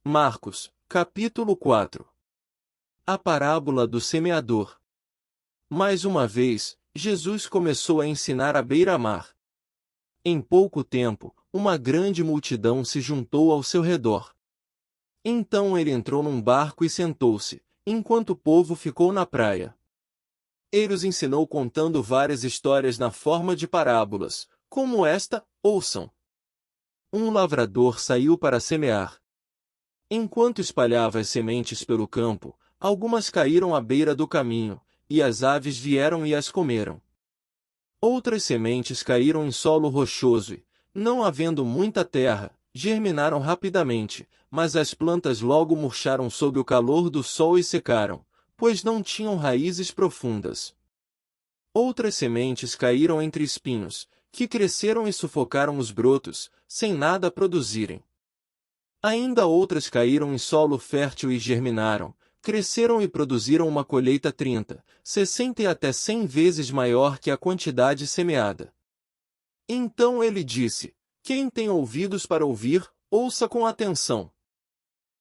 Marcos, capítulo 4. A parábola do semeador. Mais uma vez, Jesus começou a ensinar à beira-mar. Em pouco tempo, uma grande multidão se juntou ao seu redor. Então ele entrou num barco e sentou-se, enquanto o povo ficou na praia. Ele os ensinou contando várias histórias na forma de parábolas, como esta: ouçam. Um lavrador saiu para semear. Enquanto espalhava as sementes pelo campo, algumas caíram à beira do caminho, e as aves vieram e as comeram. Outras sementes caíram em solo rochoso e, não havendo muita terra, germinaram rapidamente, mas as plantas logo murcharam sob o calor do sol e secaram, pois não tinham raízes profundas. Outras sementes caíram entre espinhos, que cresceram e sufocaram os brotos, sem nada produzirem. Ainda outras caíram em solo fértil e germinaram, cresceram e produziram uma colheita 30, 60 e até 100 vezes maior que a quantidade semeada. Então ele disse: quem tem ouvidos para ouvir, ouça com atenção.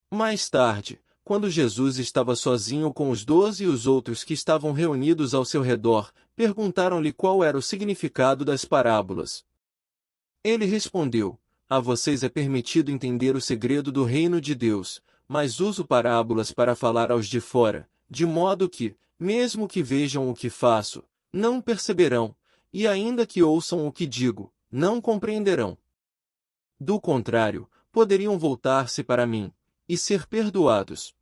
Mais tarde, quando Jesus estava sozinho com os 12 e os outros que estavam reunidos ao seu redor, perguntaram-lhe qual era o significado das parábolas. Ele respondeu: a vocês é permitido entender o segredo do reino de Deus, mas uso parábolas para falar aos de fora, de modo que, mesmo que vejam o que faço, não perceberão, e ainda que ouçam o que digo, não compreenderão. Do contrário, poderiam voltar-se para mim, e ser perdoados.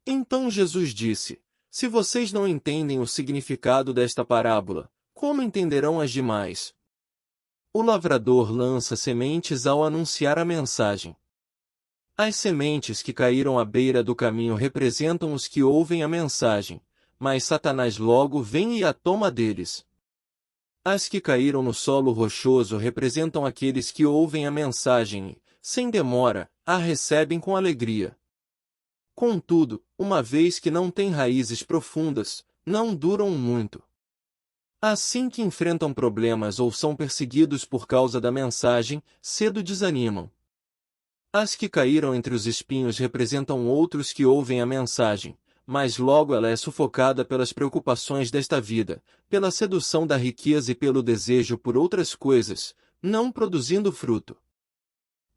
Então Jesus disse: se vocês não entendem o significado desta parábola, como entenderão as demais? O lavrador lança sementes ao anunciar a mensagem. As sementes que caíram à beira do caminho representam os que ouvem a mensagem, mas Satanás logo vem e a toma deles. As que caíram no solo rochoso representam aqueles que ouvem a mensagem e, sem demora, a recebem com alegria. Contudo, uma vez que não têm raízes profundas, não duram muito. Assim que enfrentam problemas ou são perseguidos por causa da mensagem, cedo desanimam. As que caíram entre os espinhos representam outros que ouvem a mensagem, mas logo ela é sufocada pelas preocupações desta vida, pela sedução da riqueza e pelo desejo por outras coisas, não produzindo fruto.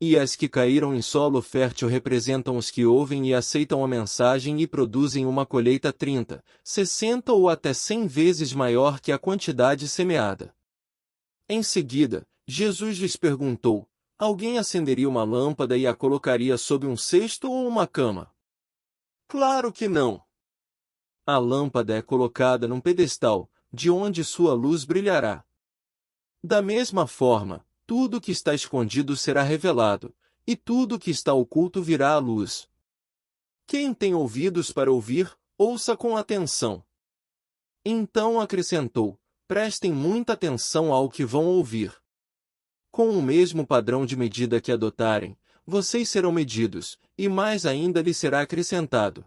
E as que caíram em solo fértil representam os que ouvem e aceitam a mensagem e produzem uma colheita 30, 60 ou até 100 vezes maior que a quantidade semeada. Em seguida, Jesus lhes perguntou: alguém acenderia uma lâmpada e a colocaria sob um cesto ou uma cama? Claro que não! A lâmpada é colocada num pedestal, de onde sua luz brilhará. Da mesma forma, tudo que está escondido será revelado, e tudo que está oculto virá à luz. Quem tem ouvidos para ouvir, ouça com atenção. Então acrescentou: prestem muita atenção ao que vão ouvir. Com o mesmo padrão de medida que adotarem, vocês serão medidos, e mais ainda lhes será acrescentado.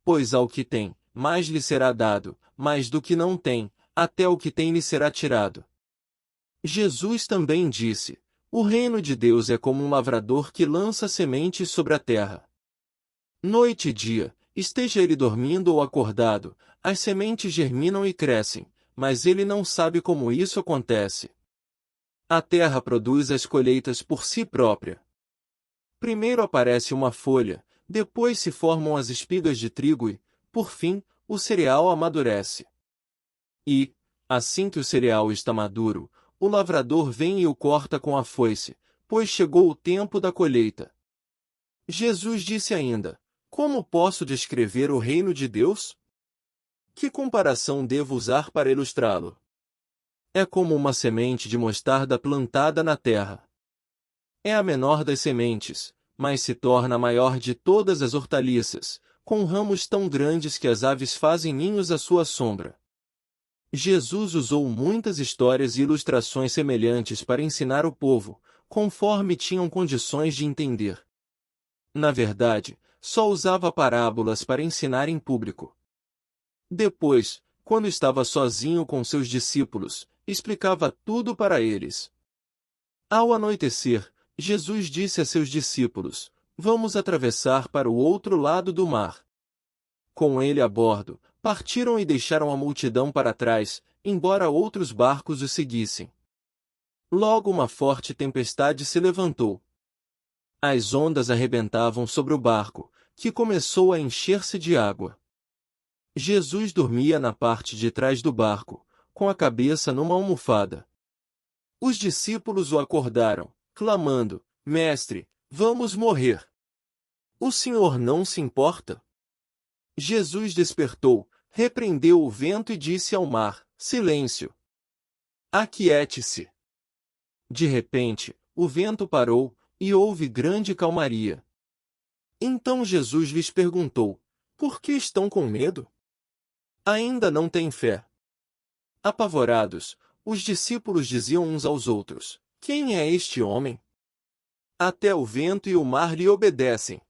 Pois ao que tem, mais lhe será dado, mas do que não tem, até o que tem lhe será tirado. Jesus também disse: o reino de Deus é como um lavrador que lança sementes sobre a terra. Noite e dia, esteja ele dormindo ou acordado, as sementes germinam e crescem, mas ele não sabe como isso acontece. A terra produz as colheitas por si própria. Primeiro aparece uma folha, depois se formam as espigas de trigo e, por fim, o cereal amadurece. E, assim que o cereal está maduro, o lavrador vem e o corta com a foice, pois chegou o tempo da colheita. Jesus disse ainda: como posso descrever o reino de Deus? Que comparação devo usar para ilustrá-lo? É como uma semente de mostarda plantada na terra. É a menor das sementes, mas se torna a maior de todas as hortaliças, com ramos tão grandes que as aves fazem ninhos à sua sombra. Jesus usou muitas histórias e ilustrações semelhantes para ensinar o povo, conforme tinham condições de entender. Na verdade, só usava parábolas para ensinar em público. Depois, quando estava sozinho com seus discípulos, explicava tudo para eles. Ao anoitecer, Jesus disse a seus discípulos: Vamos atravessar para o outro lado do mar. Com ele a bordo, partiram e deixaram a multidão para trás, embora outros barcos o seguissem. Logo uma forte tempestade se levantou. As ondas arrebentavam sobre o barco, que começou a encher-se de água. Jesus dormia na parte de trás do barco, com a cabeça numa almofada. Os discípulos o acordaram, clamando: Mestre, vamos morrer. O Senhor não se importa? Jesus despertou, repreendeu o vento e disse ao mar: Silêncio! Aquiete-se! De repente, o vento parou, e houve grande calmaria. Então Jesus lhes perguntou: Por que estão com medo? Ainda não têm fé? Apavorados, os discípulos diziam uns aos outros: Quem é este homem? Até o vento e o mar lhe obedecem.